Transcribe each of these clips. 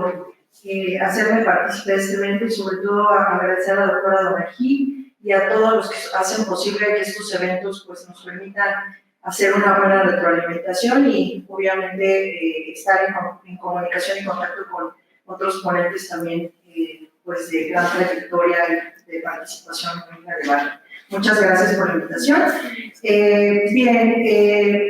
por hacerme partícipe de este evento y sobre todo agradecer a la doctora Donají y a todos los que hacen posible que estos eventos pues, nos permitan hacer una buena retroalimentación y obviamente estar en comunicación y contacto con otros ponentes también pues de gran trayectoria y de participación muy relevante. Muchas gracias por la invitación.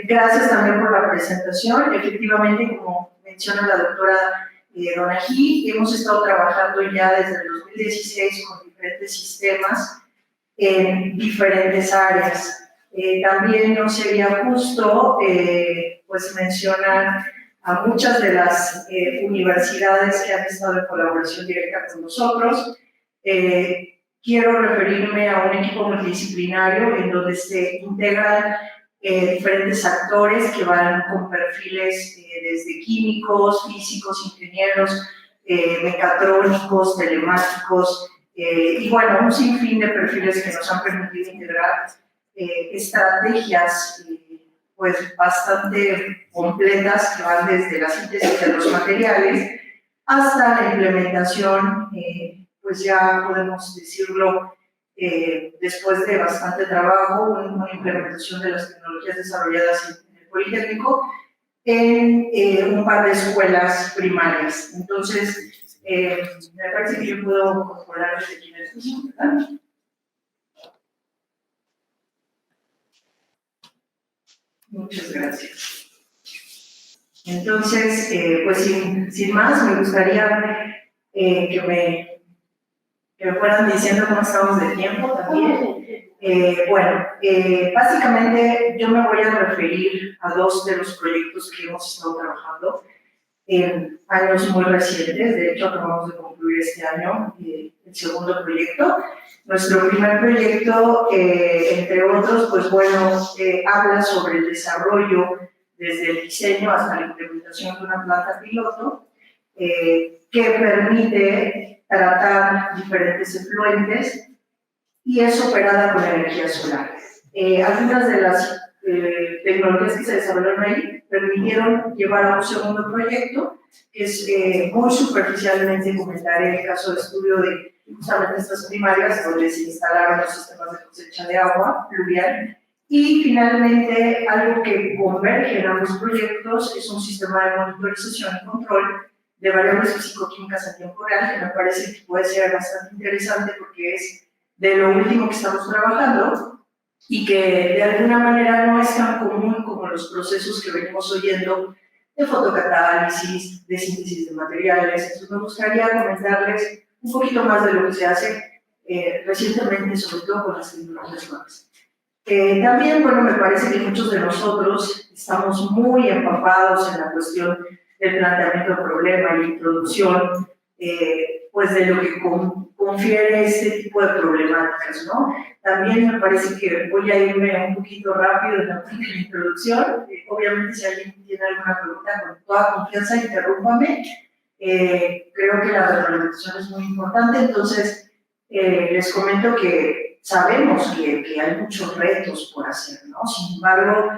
Gracias también por la presentación. Efectivamente, como menciona la doctora Donají, hemos estado trabajando ya desde el 2016 con diferentes sistemas en diferentes áreas. También no sería justo pues mencionar a muchas de las universidades que han estado en colaboración directa con nosotros. Quiero referirme a un equipo multidisciplinario en donde se integran diferentes actores que van con perfiles desde químicos, físicos, ingenieros, mecatrónicos, telemáticos, y bueno, un sinfín de perfiles que nos han permitido integrar estrategias pues bastante completas que van desde la síntesis de los materiales hasta la implementación, pues ya podemos decirlo, después de bastante trabajo, una implementación de las tecnologías desarrolladas en el Politécnico en un par de escuelas primarias. Entonces, me parece que yo puedo controlar desde aquí en el ¿verdad? Muchas gracias. Entonces, pues sin más, me gustaría que me fueran diciendo cómo estamos de tiempo también. Básicamente yo me voy a referir a dos de los proyectos que hemos estado trabajando en años muy recientes. De hecho, acabamos de concluir este año el segundo proyecto. Nuestro primer proyecto, entre otros, pues bueno, habla sobre el desarrollo desde el diseño hasta la implementación de una planta piloto que permite tratar diferentes efluentes y es operada con energía solar. Algunas de las tecnologías que se desarrollaron ahí permitieron llevar a un segundo proyecto, que es muy superficialmente comentaré el caso de estudio de justamente estas primarias, donde se instalaron los sistemas de cosecha de agua pluvial. Y finalmente, algo que converge en ambos proyectos es un sistema de monitorización y control de variables físico-químicas en tiempo real, que me parece que puede ser bastante interesante porque es de lo último que estamos trabajando y que de alguna manera no es tan común como los procesos que venimos oyendo de fotocatálisis, de síntesis de materiales. Entonces me gustaría comentarles un poquito más de lo que se hace recientemente, sobre todo con las tecnologías nuevas. También, bueno, me parece que muchos de nosotros estamos muy empapados en la cuestión del planteamiento del problema y la introducción, pues de lo que confiere este tipo de problemáticas, ¿no? También me parece que voy a irme un poquito rápido en la introducción. Obviamente, si alguien tiene alguna pregunta, con toda confianza, interrúmpame. Creo que la reglamentación es muy importante, entonces les comento que sabemos que hay muchos retos por hacer, ¿no? Sin embargo,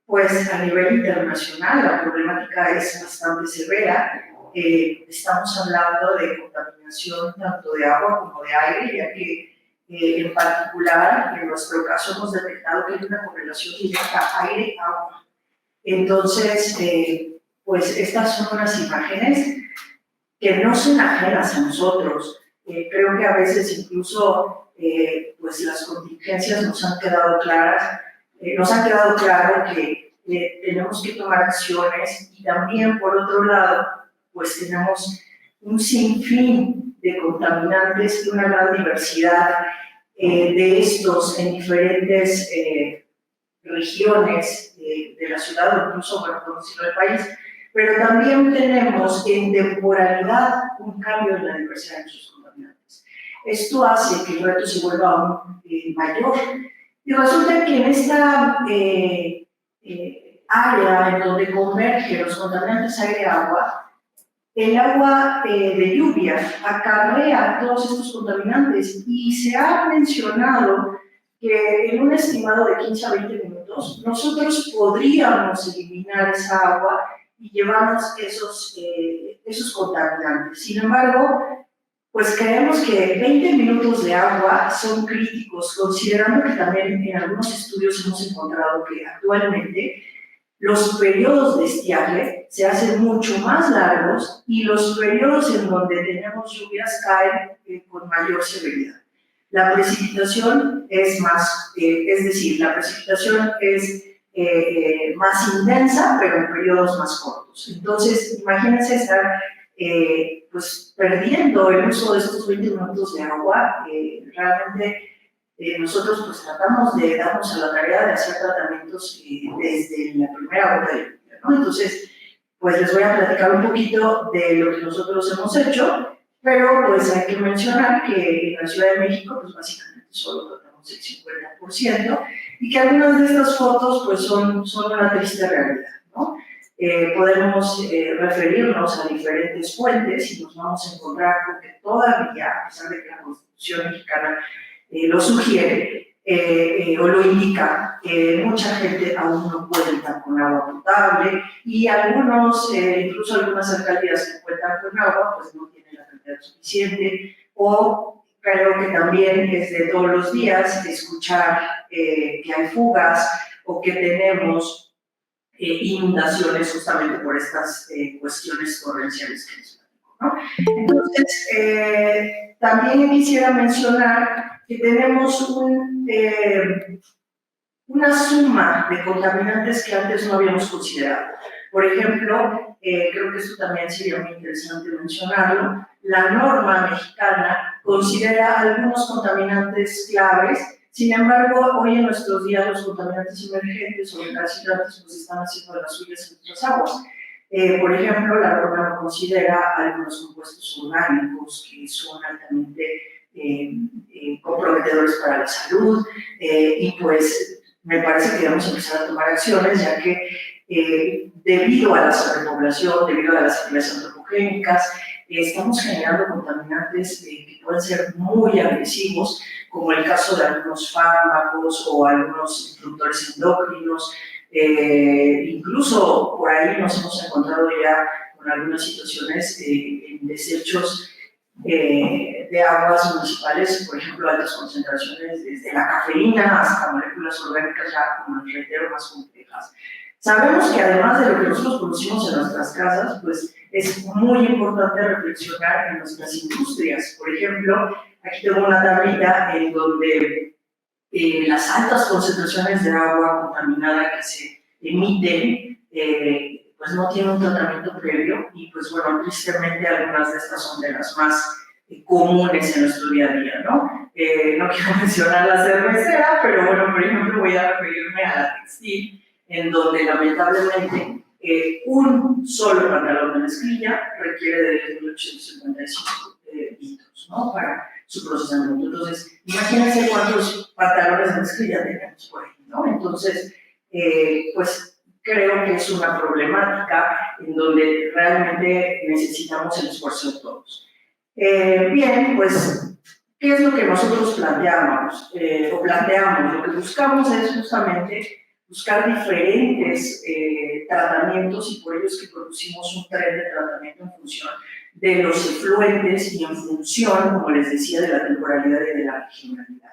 pues a nivel internacional la problemática es bastante severa. Estamos hablando de contaminación tanto de agua como de aire, ya que en particular, en nuestro caso hemos detectado que hay una correlación directa aire-agua. Entonces, pues estas son unas imágenes que no son ajenas a nosotros. Creo que a veces incluso pues las contingencias nos han quedado claras, nos ha quedado claro que tenemos que tomar acciones y también, por otro lado, pues tenemos un sinfín de contaminantes y una gran diversidad de estos en diferentes regiones de la ciudad o incluso, bueno, por decirlo del país, pero también tenemos en temporalidad un cambio en la diversidad de sus contaminantes. Esto hace que el reto se vuelva aún mayor. Y resulta que en esta área en donde convergen los contaminantes aire-agua, el agua de lluvia acarrea todos estos contaminantes y se ha mencionado que en un estimado de 15 a 20 minutos nosotros podríamos eliminar esa agua y llevarnos esos contaminantes. Sin embargo, pues creemos que 20 minutos de agua son críticos, considerando que también en algunos estudios hemos encontrado que actualmente los periodos de estiaje se hacen mucho más largos y los periodos en donde tenemos lluvias caen con mayor severidad. La precipitación es más, es decir, la precipitación es más intensa, pero en periodos más cortos. Entonces, imagínense estar pues perdiendo el uso de estos 20 minutos de agua. Realmente nosotros pues tratamos de darnos a la tarea de hacer tratamientos desde la primera hora de lluvia, ¿no? Entonces, pues les voy a platicar un poquito de lo que nosotros hemos hecho, pero pues hay que mencionar que en la Ciudad de México pues básicamente solo tratamos el 50% y que algunas de estas fotos pues son una triste realidad, ¿no? Podemos referirnos a diferentes fuentes y nos vamos a encontrar con que todavía, a pesar de que la Constitución mexicana lo sugiere o lo indica, mucha gente aún no cuenta con agua potable y algunos, incluso algunas alcaldías que cuentan con agua, pues no tienen la cantidad suficiente, o creo que también es de todos los días escuchar que hay fugas o que tenemos inundaciones justamente por estas cuestiones torrenciales que les platico, ¿no? Entonces, también quisiera mencionar que tenemos una suma de contaminantes que antes no habíamos considerado. Por ejemplo, creo que esto también sería muy interesante mencionarlo, la norma mexicana considera algunos contaminantes claves. Sin embargo, hoy en nuestros días los contaminantes emergentes o recalcitrantes pues están haciendo de las suyas en nuestras aguas. Por ejemplo, la norma no considera algunos compuestos orgánicos que son altamente comprometedores para la salud y pues me parece que debemos empezar a tomar acciones, ya que debido a la sobrepoblación, debido a las actividades antropogénicas, estamos generando contaminantes que pueden ser muy agresivos, como el caso de algunos fármacos o algunos disruptores endocrinos. Incluso por ahí nos hemos encontrado ya con algunas situaciones en desechos de aguas municipales, por ejemplo, altas concentraciones desde la cafeína hasta moléculas orgánicas ya, como les reitero, más complejas. Sabemos que además de lo que nosotros producimos en nuestras casas, pues es muy importante reflexionar en nuestras industrias. Por ejemplo, aquí tengo una tablita en donde las altas concentraciones de agua contaminada que se emiten pues no tienen un tratamiento previo y pues bueno, tristemente algunas de estas son de las más comunes en nuestro día a día, ¿no? No quiero mencionar la cervecera, pero bueno, por ejemplo voy a referirme a la textil, en donde lamentablemente un solo pantalón de mezclilla requiere de 2.855 litros, ¿no? Para su procesamiento. Entonces, imagínense cuántos pantalones de mezclilla tenemos por ahí, ¿no? Entonces, pues creo que es una problemática en donde realmente necesitamos el esfuerzo de todos. Bien, pues, ¿qué es lo que nosotros planteamos? Lo que buscamos es justamente buscar diferentes tratamientos y por ello es que producimos un tren de tratamiento en función de los efluentes y en función, como les decía, de la temporalidad y de la regionalidad.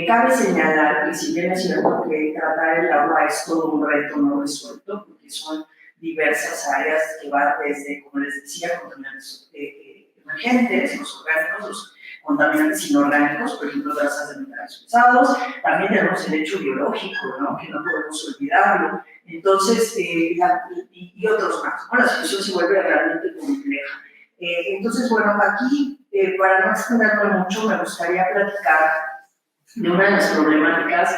Cabe señalar que si bien es cierto que tratar el agua es todo un reto no resuelto, porque son diversas áreas que van desde, como les decía, contaminantes emergentes, los orgánicos, los contaminantes inorgánicos, por ejemplo, grasas de metales pesados, también tenemos el hecho biológico, ¿no? Que no podemos olvidarlo, entonces, y otros más, ¿no? La situación se vuelve realmente compleja. Entonces, bueno, aquí, para no extenderme mucho, me gustaría platicar de una de las problemáticas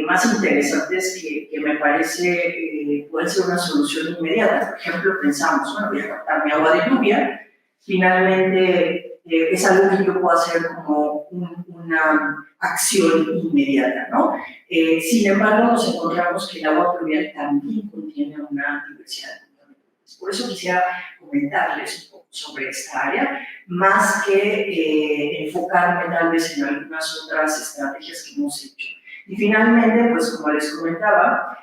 más interesantes que me parece puede ser una solución inmediata. Por ejemplo, pensamos, bueno, voy a captar mi agua de lluvia, finalmente es algo que yo puedo hacer como una acción inmediata, ¿no? Sin embargo, nos encontramos que el agua pluvial también contiene una diversidad de contaminantes. Por eso quisiera comentarles un poco sobre esta área, más que enfocarme tal vez en algunas otras estrategias que hemos hecho. Y finalmente, pues como les comentaba,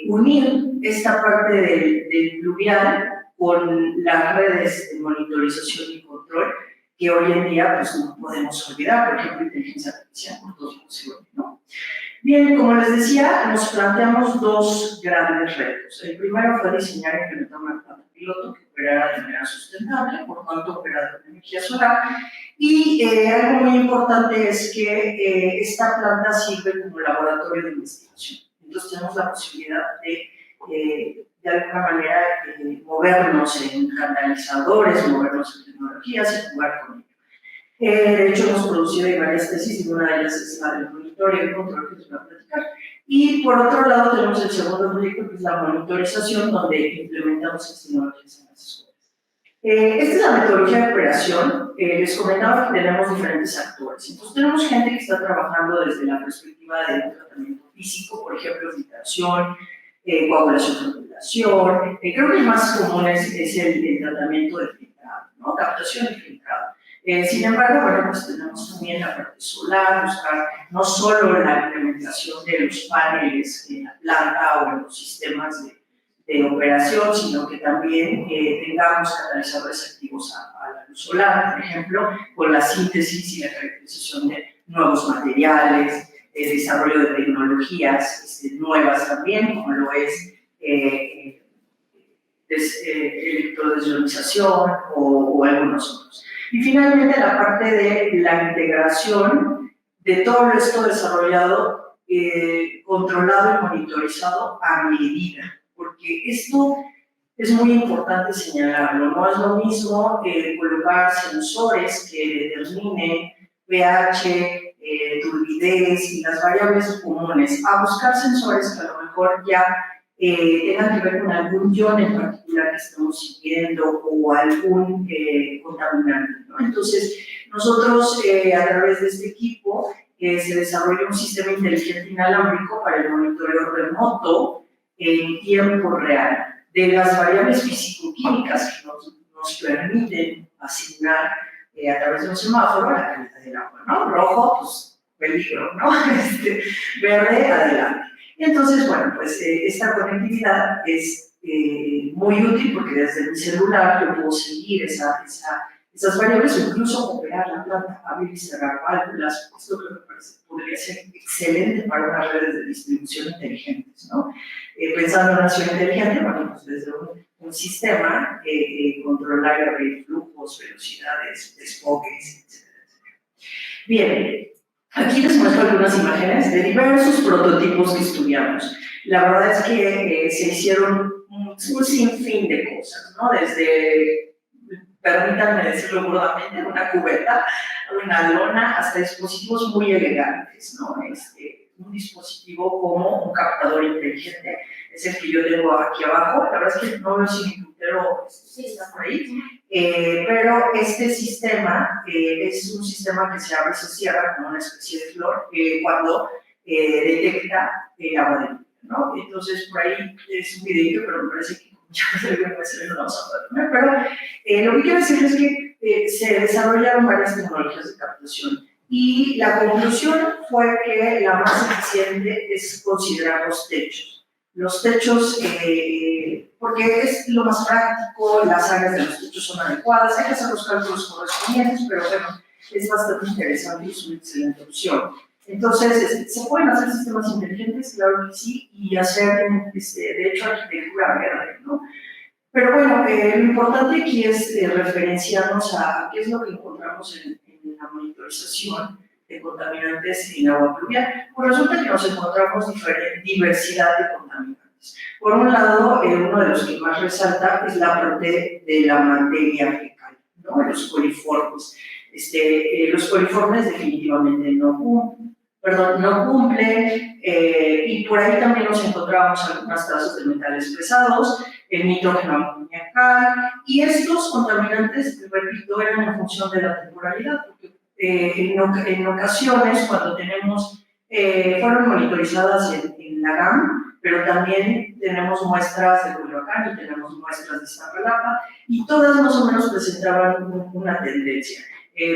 unir esta parte del pluvial con las redes de monitorización y control que hoy en día pues, no podemos olvidar, por ejemplo, inteligencia artificial, por todos los ¿no? Bien, como les decía, nos planteamos dos grandes retos. El primero fue diseñar y implementar una planta piloto que operara de manera sustentable, por tanto, operara con energía solar. Y algo muy importante es que esta planta sirve como laboratorio de investigación. Entonces, tenemos la posibilidad de alguna manera, movernos en catalizadores, movernos en tecnologías y jugar con ello. De hecho, hemos producido varias tesis y una de ellas es la del monitoreo y control que les voy a platicar. Y por otro lado, tenemos el segundo proyecto, que es la monitorización, donde implementamos las tecnologías en las escuelas. Esta es la metodología de operación. Les comentaba que tenemos diferentes actores. Entonces, tenemos gente que está trabajando desde la perspectiva de un tratamiento físico, por ejemplo, filtración, coagulación, coagulación. Creo que el más común es el tratamiento de filtrado, ¿no? Captación y filtrado. Sin embargo, bueno, pues tenemos también la parte solar, buscar no solo la implementación de los paneles en la planta o en los sistemas de operación, sino que también tengamos catalizadores activos a la luz solar, por ejemplo, con la síntesis y la caracterización de nuevos materiales, desarrollo de tecnologías nuevas también, como lo es electrodesionización o algunos otros. Y finalmente la parte de la integración de todo esto desarrollado, controlado y monitorizado a medida, porque esto es muy importante señalarlo. No es lo mismo colocar sensores que determinen pH, turbidez y las variables comunes, a buscar sensores que a lo mejor ya tengan que ver con algún ion en particular que estamos siguiendo o algún contaminante, ¿no? Entonces, nosotros a través de este equipo se desarrolla un sistema inteligente inalámbrico para el monitoreo remoto en tiempo real de las variables físico-químicas que nos permiten asignar a través de un semáforo la calidad del agua, ¿no? Rojo, pues peligro, ¿no? Verde, adelante. Entonces, bueno, pues esta conectividad es muy útil porque desde mi celular yo puedo seguir esas variables o incluso operar la planta, abrir y cerrar válvulas. Esto que me parece podría ser excelente para unas redes de distribución inteligentes, ¿no? Pensando en una ciudad inteligente, bueno, pues desde un sistema controlar y abrir flujos, velocidades, desfoques, etcétera. Bien. Aquí les muestro algunas imágenes de diversos prototipos que estudiamos. La verdad es que se hicieron un sinfín de cosas, ¿no? Desde, permítanme decirlo burdamente, una cubeta, una lona, hasta dispositivos muy elegantes, ¿no? Un dispositivo como un captador inteligente, es el que yo tengo aquí abajo. La verdad es que no veo si mi computador está por ahí. Pero este sistema es un sistema que se abre y se cierra como una especie de flor cuando detecta agua de lluvia, ¿no? Entonces, por ahí es un videito, pero me parece que ya no vamos a poder poner. Pero lo que quiero decir es que se desarrollaron varias tecnologías de captación y la conclusión fue que la más eficiente es considerar los techos. Los techos, porque es lo más práctico, las áreas de los techos son adecuadas, hay que hacer los cálculos correspondientes, pero bueno, es bastante interesante y es una excelente opción. Entonces, ¿se pueden hacer sistemas inteligentes? Claro que sí, y hacer, de hecho, arquitectura verde, ¿no? Pero bueno, lo importante aquí es referenciarnos a qué es lo que encontramos en la monitorización de contaminantes en agua pluvial. Pues resulta que nos encontramos diversidad de contaminantes. Por un lado, uno de los que más resalta es la parte de la materia fecal, ¿no? Los coliformes. Los coliformes definitivamente no cumplen, y por ahí también nos encontramos algunas trazas de metales pesados, el nitrógeno amoniacal, y estos contaminantes, repito, eran en función de la temporalidad, porque en ocasiones cuando tenemos, fueron monitorizadas en la GAM, pero también tenemos muestras de Culiacán y tenemos muestras de Iztapalapa, y todas más o menos presentaban una tendencia.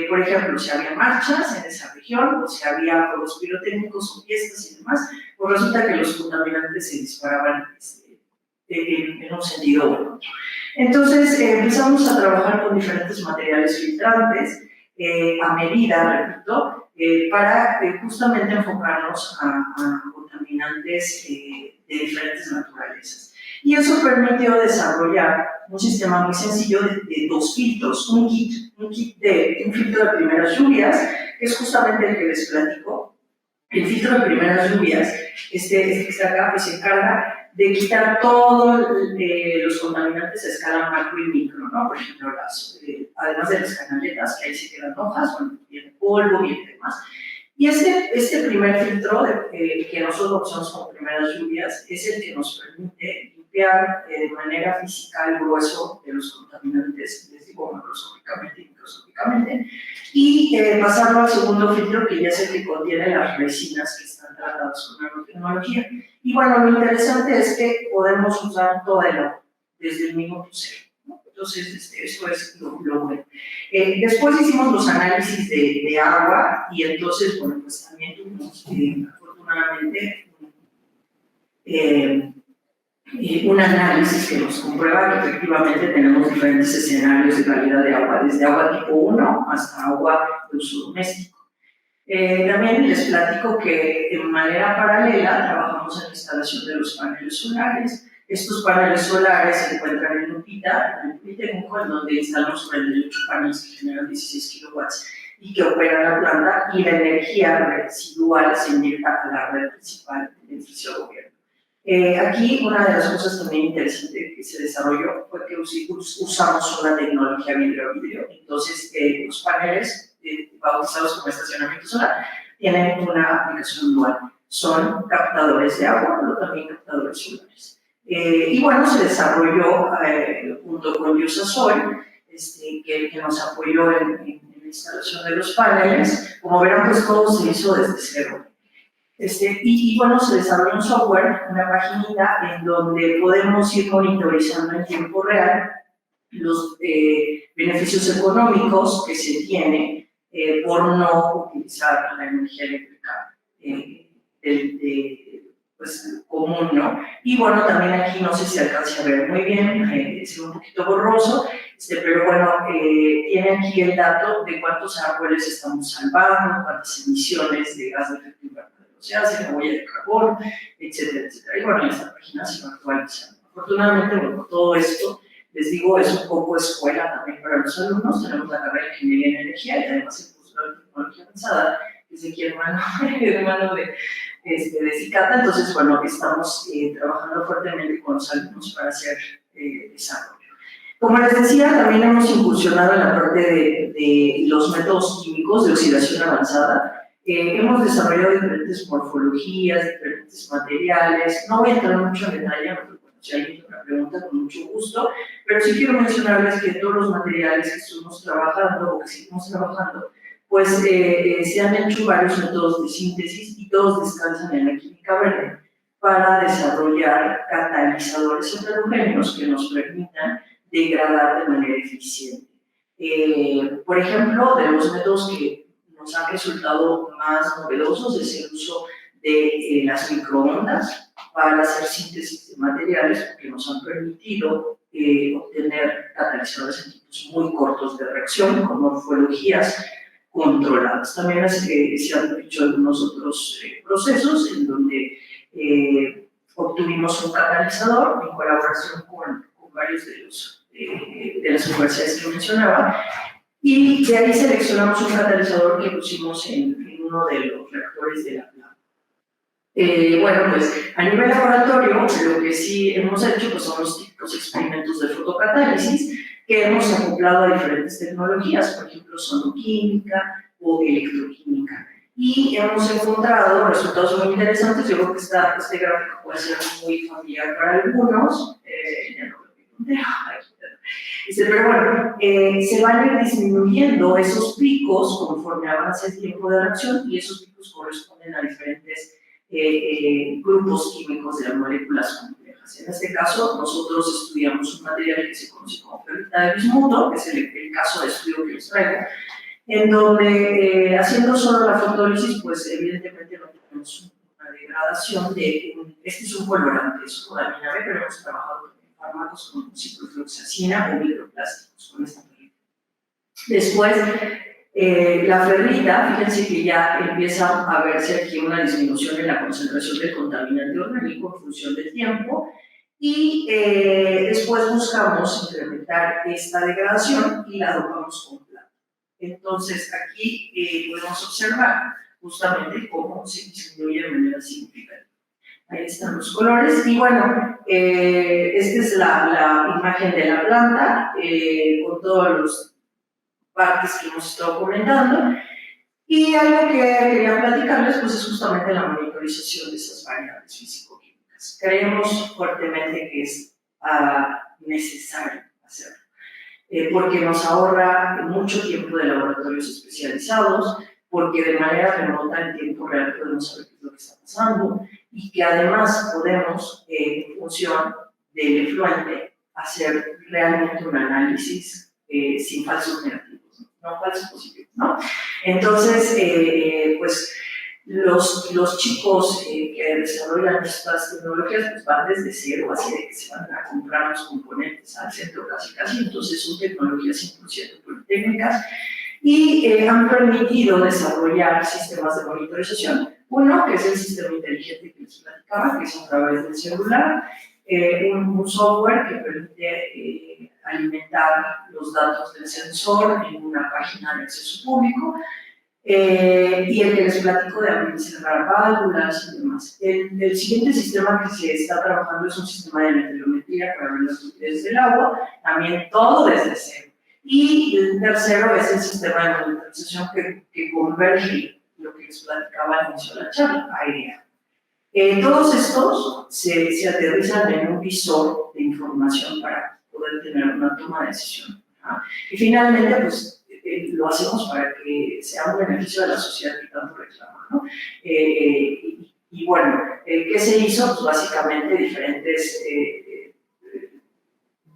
Por ejemplo, si había marchas en esa región, o si había juegos pirotécnicos o fiestas y demás, pues resulta que los contaminantes se disparaban en un sentido u otro. Entonces empezamos a trabajar con diferentes materiales filtrantes a medida, repito, para justamente enfocarnos a contaminantes de diferentes naturalezas. Y eso permitió desarrollar un sistema muy sencillo de dos filtros, un filtro de primeras lluvias, que es justamente el que les platico. El filtro de primeras lluvias, este que está acá, pues se encarga de quitar todos los contaminantes a escala macro y micro, ¿no? Por ejemplo, además de las canaletas, que ahí se quedan hojas, bueno, viene polvo, viene demás. Y este primer filtro que nosotros usamos como primeras lluvias es el que nos permite limpiar de manera física el grueso de los contaminantes, les digo macroscópicamente y microscópicamente, y pasarlo al segundo filtro, que ya es el que contiene las resinas que están tratadas con nanotecnología. Y bueno, lo interesante es que podemos usar toda el agua, desde el minuto cero, ¿no? Entonces, eso es lo bueno. Después hicimos los análisis de agua y entonces, bueno, pues también tuvimos, afortunadamente, un análisis que nos comprueba que efectivamente tenemos diferentes escenarios de calidad de agua, desde agua tipo 1 hasta agua de uso doméstico. También les platico que de manera paralela trabajamos en la instalación de los paneles solares. Estos paneles solares se encuentran en Lupita, en donde instalamos 48 paneles que generan 16 kilowatts y que operan la planta, y la energía residual se inyecta a la red principal del edificio de gobierno. Aquí una de las cosas también interesantes que se desarrolló fue que usamos una tecnología vidrio-vidrio. Entonces, los paneles bautizados como estacionamiento solar tienen una aplicación dual. Son captadores de agua, pero también captadores solares. Y bueno, se desarrolló junto con Yusasol, que nos apoyó en la instalación de los paneles. Como verán, pues todo se hizo desde cero. Y bueno, se desarrolló un software, una paginita, en donde podemos ir monitorizando en tiempo real los beneficios económicos que se tienen por no utilizar la energía eléctrica pues, común, ¿no? Y bueno, también aquí no sé si alcance a ver muy bien, es un poquito borroso, pero bueno, tiene aquí el dato de cuántos árboles estamos salvando, cuántas emisiones de gas de efecto invernadero se hacen, la huella de carbono, etcétera, etcétera. Y bueno, esta página se va actualizando. Afortunadamente, bueno, todo esto, les digo, es un poco escuela también para los alumnos. Tenemos la carrera de Ingeniería en Energía y además el curso de Tecnología Avanzada, que es aquí hermano de Cicata. Entonces, bueno, estamos trabajando fuertemente con los alumnos para hacer desarrollo. Como les decía, también hemos incursionado en la parte de los métodos químicos de oxidación avanzada. Hemos desarrollado diferentes morfologías, diferentes materiales. No voy a entrar mucho en detalle, porque si alguien tiene una pregunta, con mucho gusto, pero sí quiero mencionarles que todos los materiales que estuvimos trabajando o que seguimos trabajando, pues se han hecho varios métodos de síntesis y todos descansan en la química verde para desarrollar catalizadores heterogéneos que nos permitan degradar de manera eficiente. Por ejemplo, de los métodos que nos han resultado más novedosos es el uso de las microondas para hacer síntesis de materiales, porque nos han permitido obtener catalizadores en tiempos muy cortos de reacción con morfologías controladas. También se han hecho algunos otros procesos en donde obtuvimos un catalizador en colaboración con varios de las universidades que mencionaba, y de ahí seleccionamos un catalizador que pusimos en uno de los reactores de la planta. Bueno, pues a nivel laboratorio, lo que sí hemos hecho pues, son los típicos experimentos de fotocatálisis que hemos acoplado a diferentes tecnologías, por ejemplo, sonoquímica o electroquímica. Y hemos encontrado resultados muy interesantes. Yo creo que este gráfico puede ser muy familiar para algunos. Ya no lo voy a contar. Pero bueno, se van a ir disminuyendo esos picos conforme avance el tiempo de reacción, y esos picos corresponden a diferentes grupos químicos de las moléculas complejas. En este caso, nosotros estudiamos un material que se conoce como ferrita de bismuto, que es el caso de estudio que les traigo, en donde haciendo solo la fotólisis, pues evidentemente no tenemos una degradación de, este es un colorante, es colamina B, pero hemos trabajado en fármacos como ciprofloxacina o microplásticos con esta ferrita. Después, la ferrita, fíjense que ya empieza a verse aquí una disminución en la concentración del contaminante orgánico en función del tiempo, y después buscamos incrementar esta degradación y la dopamos con plata. Entonces, aquí podemos observar justamente cómo se disminuye de manera significativa. Ahí están los colores. Y bueno, esta es la imagen de la planta con todas las partes que hemos estado comentando. Y algo que quería platicarles pues, es justamente la monitorización de esas variables físico-químicas. Creemos fuertemente que es necesario hacerlo, porque nos ahorra mucho tiempo de laboratorios especializados, porque de manera remota en tiempo real podemos saber qué es lo que está pasando, y que además podemos, en función del efluente, hacer realmente un análisis sin falsos negativos, no falsos positivos, ¿no? Entonces, pues los chicos que desarrollan estas tecnologías pues van desde cero, así de que se van a comprar los componentes al centro casi, entonces son tecnologías 100% politécnicas, y han permitido desarrollar sistemas de monitorización. Uno, que es el sistema inteligente que les platicaba, que es a través del celular, un software que permite alimentar los datos del sensor en una página de acceso público, y el que les platico de abrir y cerrar válvulas y demás. El siguiente sistema que se está trabajando es un sistema de meteorometría para ver las tuberías del agua, también todo desde cero. Y el tercero es el sistema de monitorización que converge lo que les platicaba al inicio de la charla, airea. Todos estos se aterrizan en un visor de información para poder tener una toma de decisión. ¿Ah? Y finalmente, pues, lo hacemos para que sea un beneficio de la sociedad que tanto reclama, ¿no? Y bueno, ¿qué se hizo? Pues básicamente diferentes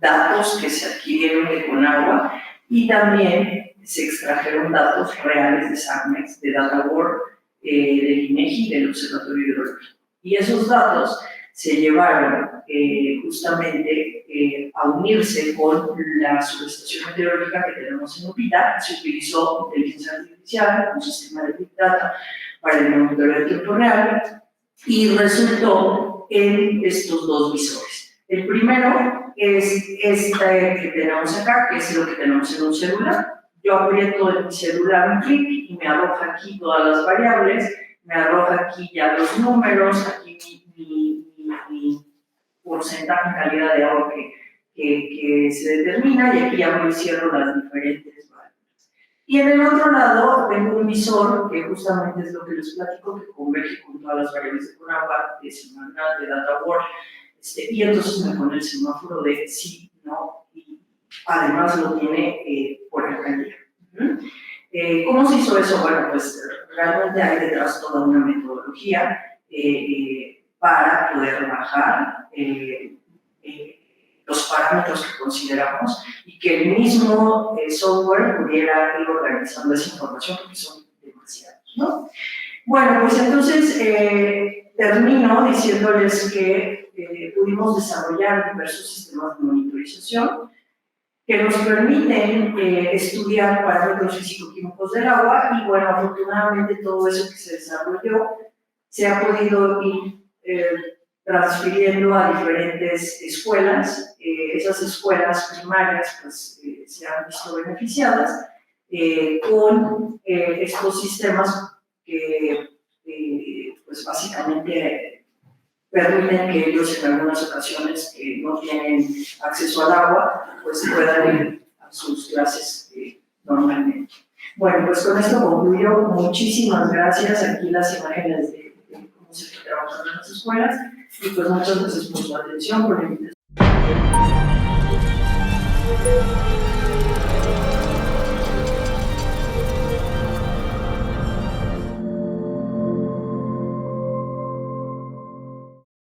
datos que se adquirieron de Conagua, y también se extrajeron datos reales de SACMEX, de DataWorld, del INEGI y del Observatorio Hidrológico. Y esos datos se llevaron justamente a unirse con la subestación meteorológica que tenemos en UPITA. Se utilizó inteligencia artificial, un sistema de Big Data para el monitoreo de tiempo real, y resultó en estos dos visores. El primero es este que tenemos acá, que es lo que tenemos en un celular. Yo aprieto en mi celular un clic y me arroja aquí todas las variables, me arroja aquí ya los números, aquí mi porcentaje en calidad de agua que se determina, y aquí ya me cierro las diferentes variables. Y en el otro lado tengo un visor que justamente es lo que les platico, que converge con todas las variables de Conagua, de semanal, de DataWorld, y entonces me pone el semáforo de sí, no, y además lo tiene por alcaldía. ¿Cómo se hizo eso? Bueno, pues realmente hay detrás toda una metodología para poder bajar los parámetros que consideramos, y que el mismo software pudiera ir organizando esa información, porque son demasiados, ¿no? Bueno, pues entonces termino diciéndoles que pudimos desarrollar diversos sistemas de monitorización que nos permiten estudiar parámetros físico-químicos del agua, y bueno, afortunadamente todo eso que se desarrolló se ha podido ir transfiriendo a diferentes escuelas. Esas escuelas primarias pues, se han visto beneficiadas con estos sistemas que pues básicamente permiten que ellos en algunas ocasiones que no tienen acceso al agua pues puedan ir a sus clases normalmente. Bueno, pues con esto concluyo. Muchísimas gracias. Aquí las imágenes de cómo se está trabajando en las escuelas, y pues muchas gracias por su atención, por la invitación.